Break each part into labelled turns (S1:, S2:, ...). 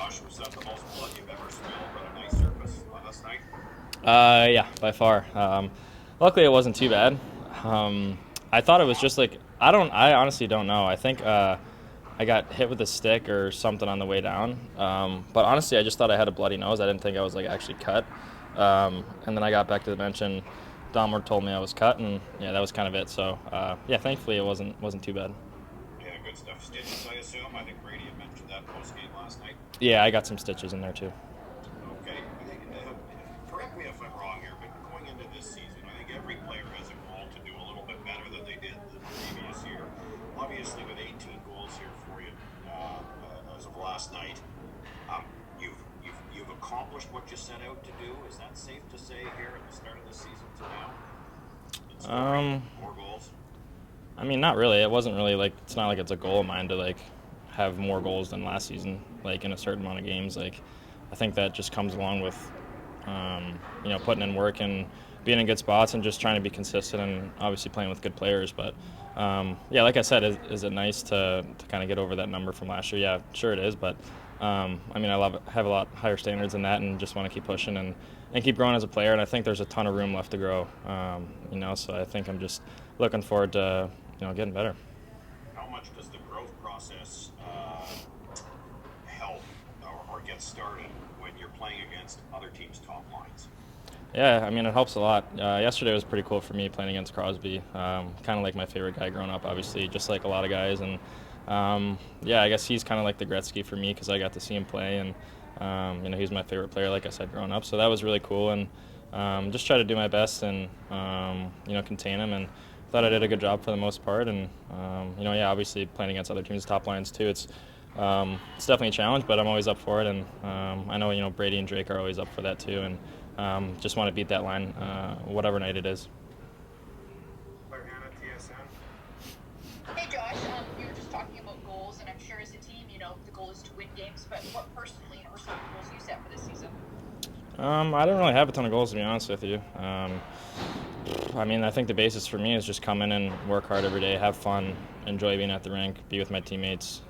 S1: Josh, was that the most blood you've ever spilled on an ice surface last night?
S2: Yeah, by far. Luckily, it wasn't too bad. I thought it was just like I honestly don't know. I think I got hit with a stick or something on the way down. But honestly, I just thought I had a bloody nose. I didn't think I was like actually cut. And then I got back to the bench and Dahmer told me I was cut, and yeah, that was kind of it. So yeah, thankfully it wasn't too bad.
S1: Yeah, good stuff. Stitches, I assume. I think Brady had mentioned that post game last night.
S2: Yeah, I got some stitches in there too.
S1: Okay. Correct me if I'm wrong here, but going into this season, I think every player has a goal to do a little bit better than they did the previous year. Obviously, with 18 goals here for you as of last night, you've accomplished what you set out to do. Is that safe to say here at the start of the season to now? Scoring
S2: Um,
S1: more goals.
S2: I mean, not really. It wasn't really like it's not like it's a goal of mine to like have more goals than last season, like in a certain amount of games. Like, I think that just comes along with, putting in work and being in good spots and just trying to be consistent and obviously playing with good players. But yeah, like I said, is it nice to kind of get over that number from last year? Yeah, sure it is. But I mean, have a lot higher standards than that, and just want to keep pushing and keep growing as a player. And I think there's a ton of room left to grow. So I think I'm just looking forward to getting better.
S1: How much does the growth process help or get started when you're playing against other teams' top lines?
S2: Yeah, I mean, it helps a lot. Yesterday was pretty cool for me playing against Crosby. Kind of like my favorite guy growing up, obviously, just like a lot of guys. And yeah, I guess he's kind of like the Gretzky for me because I got to see him play, and he's my favorite player, like I said, growing up. So that was really cool, and just try to do my best and contain him. And thought I did a good job for the most part. And yeah, obviously playing against other teams' top lines too. It's definitely a challenge, but I'm always up for it. And I know Brady and Drake are always up for that too. And just want to beat that line, whatever night it is.
S1: Claire Hanna, TSN.
S3: Hey Josh, you were just talking about goals, and I'm sure as a team, the goal is to win games. But what personally are some of the goals you set for this season?
S2: I don't really have a ton of goals, to be honest with you. I mean, I think the basis for me is just come in and work hard every day, have fun, enjoy being at the rink, be with my teammates.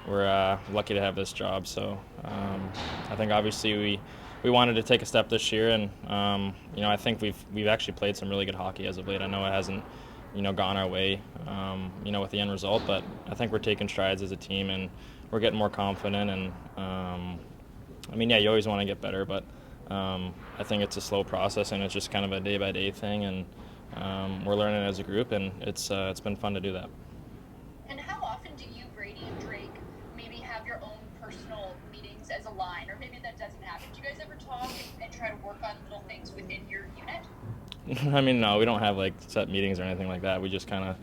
S2: We're lucky to have this job, so I think obviously we wanted to take a step this year, and I think we've actually played some really good hockey as of late. I know it hasn't gone our way with the end result, but I think we're taking strides as a team, and we're getting more confident. And I mean, yeah, you always want to get better, but I think it's a slow process, and it's just kind of a day by day thing, and we're learning as a group, and it's been fun to do that.
S3: And how often do you, Brady, and Drake maybe have your own personal meetings as a line, or maybe that doesn't happen? Do you guys ever talk and try to work on little things within your unit?
S2: I mean, no, we don't have like set meetings or anything like that. We just kind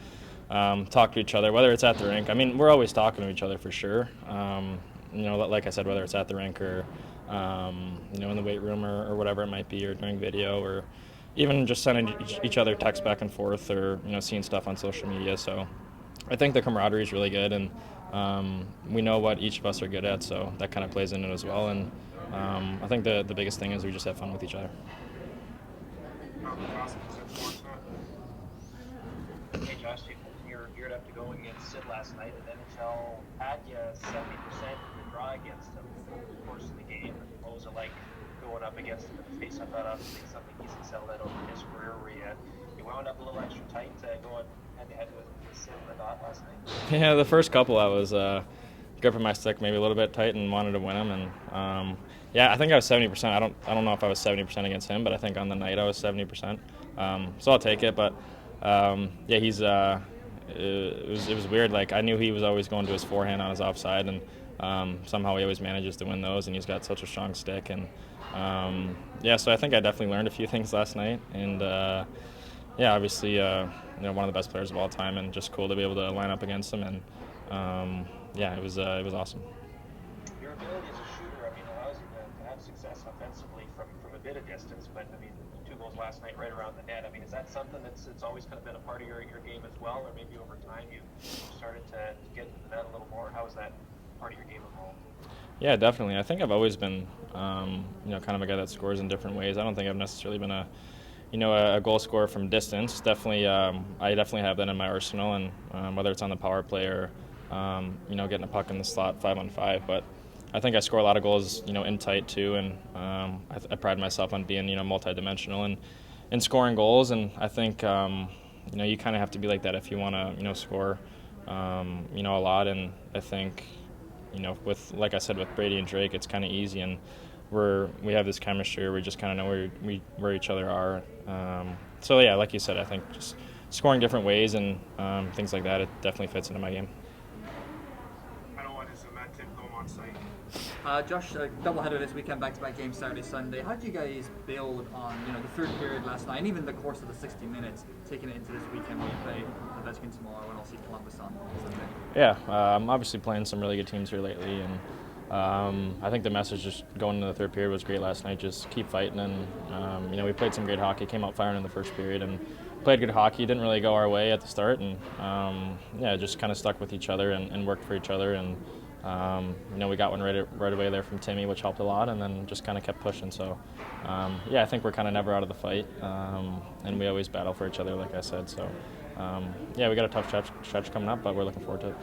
S2: of talk to each other, whether it's at the rink. I mean, we're always talking to each other for sure. Like I said, whether it's at the rink or in the weight room or whatever it might be, or during video, or even just sending each other texts back and forth, or seeing stuff on social media. So I think the camaraderie is really good, and we know what each of us are good at, so that kind of plays in it as well. And I think the biggest thing is we just have fun with each other.
S4: Hey Josh, you're geared up to go against Sid last night, and NHL had you 70% in the draw against him over the course of the game. What was it like going up against him in the face? I thought obviously something he's excelled at over his career, where you wound up a little extra tight going head-to-head with Sid in the dot last night.
S2: Yeah, the first couple I was gripping my stick maybe a little bit tight and wanted to win them, and yeah, I think I was 70%. I don't know if I was 70% against him, but I think on the night I was 70%. So I'll take it, but yeah, he's it was weird. Like, I knew he was always going to his forehand on his offside, and somehow he always manages to win those, and he's got such a strong stick. And yeah, so I think I definitely learned a few things last night, and yeah, obviously one of the best players of all time, and just cool to be able to line up against him. And yeah, it was awesome.
S4: Your ability as a shooter, I mean, allows you to have success offensively from a bit of distance, but I mean, 2 goals last night right around the net. I mean, is that something that's always kind of been a part of your game as well, or maybe over time you started to get into the net a little more? How is that part of your game evolved?
S2: Yeah, definitely. I think I've always been kind of a guy that scores in different ways. I don't think I've necessarily been a goal scorer from distance. Definitely, I definitely have that in my arsenal, and whether it's on the power play or getting a puck in the slot 5-on-5. But I think I score a lot of goals, in tight too, and I pride myself on being, multidimensional and scoring goals. And I think, you kind of have to be like that if you want to, score, a lot. And I think, with, like I said, with Brady and Drake, it's kind of easy, and we have this chemistry where we just kind of know where each other are. So yeah, like you said, I think just scoring different ways and things like that, it definitely fits into my game.
S5: Josh, doubleheader this weekend, back-to-back games Saturday, Sunday. How did you guys build on the third period last night, and even the course of the 60 minutes, taking it into this weekend when you play the Vetchkins tomorrow and also Columbus on Sunday?
S2: Yeah, I'm obviously playing some really good teams here lately, and I think the message just going into the third period was great last night. Just keep fighting, and we played some great hockey. Came out firing in the first period and played good hockey. Didn't really go our way at the start, and just kind of stuck with each other and worked for each other. And we got one right away there from Timmy, which helped a lot, and then just kind of kept pushing. So, I think we're kind of never out of the fight, and we always battle for each other, like I said. So, we got a tough stretch coming up, but we're looking forward to it.